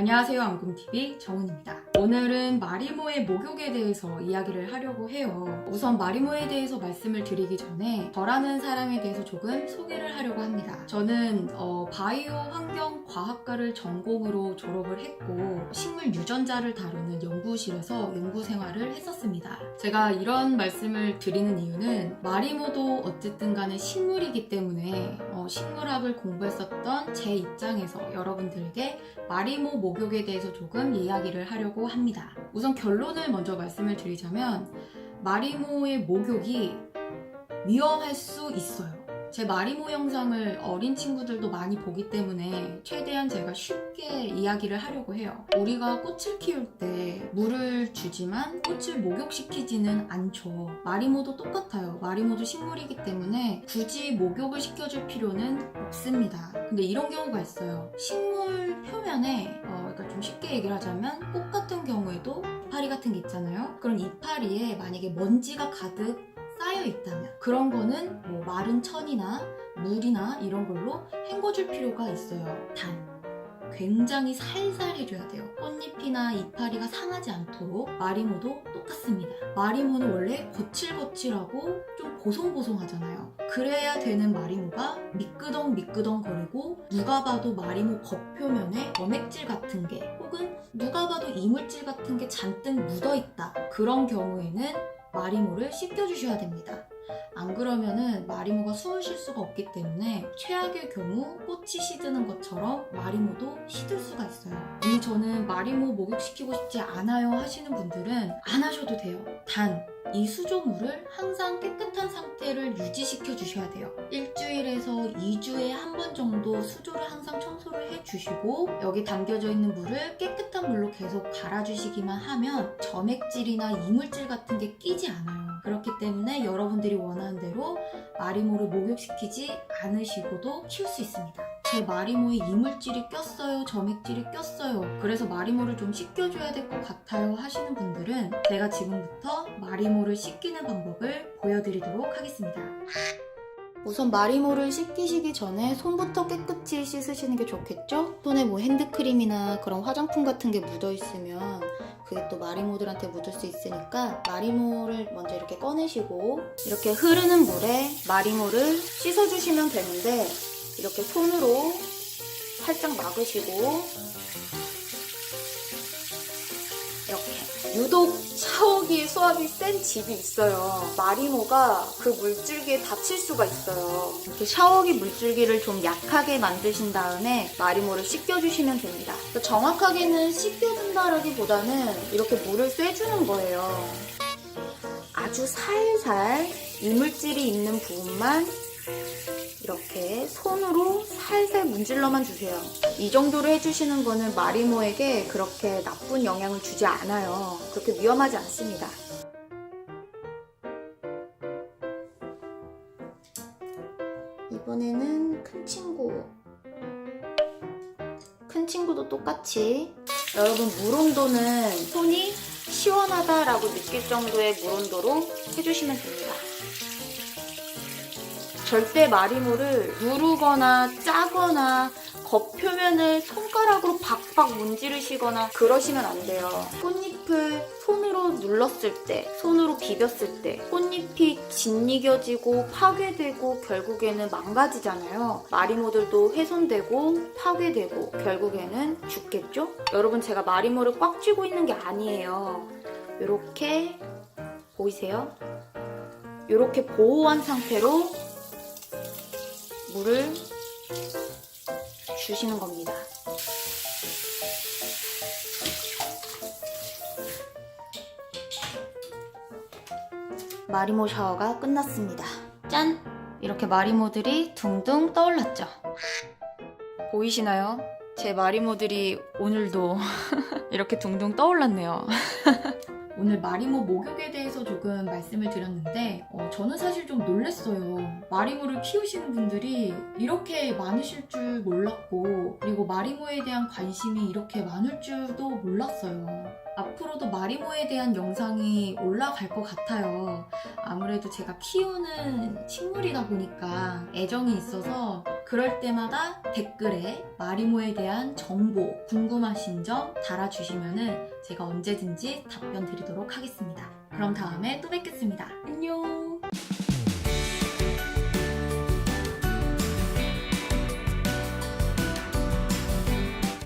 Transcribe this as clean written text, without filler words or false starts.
안녕하세요, 안꿈TV 정은입니다. 오늘은 마리모의 목욕에 대해서 이야기를 하려고 해요. 우선 마리모에 대해서 말씀을 드리기 전에 저라는 사람에 대해서 조금 소개를 하려고 합니다. 저는 바이오 환경 과학과를 전공으로 졸업을 했고 식물 유전자를 다루는 연구실에서 연구 생활을 했었습니다. 제가 이런 말씀을 드리는 이유는 마리모도 어쨌든 간에 식물이기 때문에 식물학을 공부했었던 제 입장에서 여러분들에게 마리모 목욕에 대해서 조금 이야기를 하려고 합니다. 우선 결론을 먼저 말씀을 드리자면 마리모의 목욕이 위험할 수 있어요. 제 마리모 영상을 어린 친구들도 많이 보기 때문에 최대한 제가 쉽게 이야기를 하려고 해요. 우리가 꽃을 키울 때 물을 주지만 꽃을 목욕시키지는 않죠. 마리모도 똑같아요. 마리모도 식물이기 때문에 굳이 목욕을 시켜줄 필요는 없습니다. 근데 이런 경우가 있어요. 식물 표면에 그러니까 좀 쉽게 얘기를 하자면 꽃 같은 경우에도 이파리 같은 게 있잖아요. 그럼 이파리에 만약에 먼지가 가득 쌓여 있다면 그런 거는 뭐 마른 천이나 물이나 이런 걸로 헹궈줄 필요가 있어요. 단 굉장히 살살 해줘야 돼요. 꽃잎이나 이파리가 상하지 않도록. 마리모도 똑같습니다. 마리모는 원래 거칠거칠하고 좀 보송보송하잖아요. 그래야 되는 마리모가 미끄덩미끄덩 거리고 누가 봐도 마리모 겉표면에 점액질 같은 게 혹은 누가 봐도 이물질 같은 게 잔뜩 묻어있다. 그런 경우에는 마리모를 씻겨주셔야 됩니다. 안 그러면은 마리모가 숨을 쉴 수가 없기 때문에 최악의 경우 꽃이 시드는 것처럼 마리모도 시들 수가 있어요. 이미 저는 마리모 목욕시키고 싶지 않아요 하시는 분들은 안 하셔도 돼요. 단 이 수조물을 항상 깨끗한 상태를 유지시켜 주셔야 돼요. 일주일에서 2주에 한 번 정도 수조를 항상 청소를 해주시고 여기 담겨져 있는 물을 깨끗한 물로 계속 갈아주시기만 하면 점액질이나 이물질 같은 게 끼지 않아요. 그렇기 때문에 여러분들이 원하는 대로 마리모를 목욕시키지 않으시고도 키울 수 있습니다. 제 마리모에 이물질이 꼈어요, 점액질이 꼈어요, 그래서 마리모를 좀 씻겨줘야 될 것 같아요 하시는 분들은 제가 지금부터 마리모를 씻기는 방법을 보여드리도록 하겠습니다. 우선 마리모를 씻기시기 전에 손부터 깨끗이 씻으시는 게 좋겠죠? 손에 뭐 핸드크림이나 그런 화장품 같은 게 묻어있으면 그게 또 마리모들한테 묻을 수 있으니까 마리모를 먼저 이렇게 꺼내시고 이렇게 흐르는 물에 마리모를 씻어주시면 되는데 이렇게 손으로 살짝 막으시고 이렇게 유독 샤워기 수압이 센 집이 있어요. 마리모가 그 물줄기에 다칠 수가 있어요. 이렇게 샤워기 물줄기를 좀 약하게 만드신 다음에 마리모를 씻겨주시면 됩니다. 정확하게는 씻겨준다라기보다는 이렇게 물을 쐬주는 거예요. 아주 살살 이물질이 있는 부분만 이렇게 손으로 살살 문질러만 주세요. 이 정도로 해주시는 거는 마리모에게 그렇게 나쁜 영향을 주지 않아요. 그렇게 위험하지 않습니다. 이번에는 큰 친구도 똑같이 여러분 물 온도는 손이 시원하다라고 느낄 정도의 물 온도로 해주시면 됩니다. 절대 마리모를 누르거나 짜거나 겉표면을 손가락으로 박박 문지르시거나 그러시면 안 돼요. 꽃잎을 손으로 눌렀을 때, 손으로 비볐을 때 꽃잎이 짓이겨지고 파괴되고 결국에는 망가지잖아요. 마리모들도 훼손되고 파괴되고 결국에는 죽겠죠? 여러분 제가 마리모를 꽉 쥐고 있는 게 아니에요. 이렇게 보이세요? 이렇게 보호한 상태로 물을 주시는 겁니다. 마리모 샤워가 끝났습니다. 짠! 이렇게 마리모들이 둥둥 떠올랐죠? 보이시나요? 제 마리모들이 오늘도 이렇게 둥둥 떠올랐네요. 오늘 마리모 목욕에 대해서 조금 말씀을 드렸는데 저는 사실 좀 놀랐어요. 마리모를 키우시는 분들이 이렇게 많으실 줄 몰랐고 그리고 마리모에 대한 관심이 이렇게 많을 줄도 몰랐어요. 앞으로도 마리모에 대한 영상이 올라갈 것 같아요. 아무래도 제가 키우는 식물이다 보니까 애정이 있어서 그럴 때마다 댓글에 마리모에 대한 정보, 궁금하신 점 달아주시면은 제가 언제든지 답변 드리도록 하겠습니다. 그럼 다음에 또 뵙겠습니다. 안녕!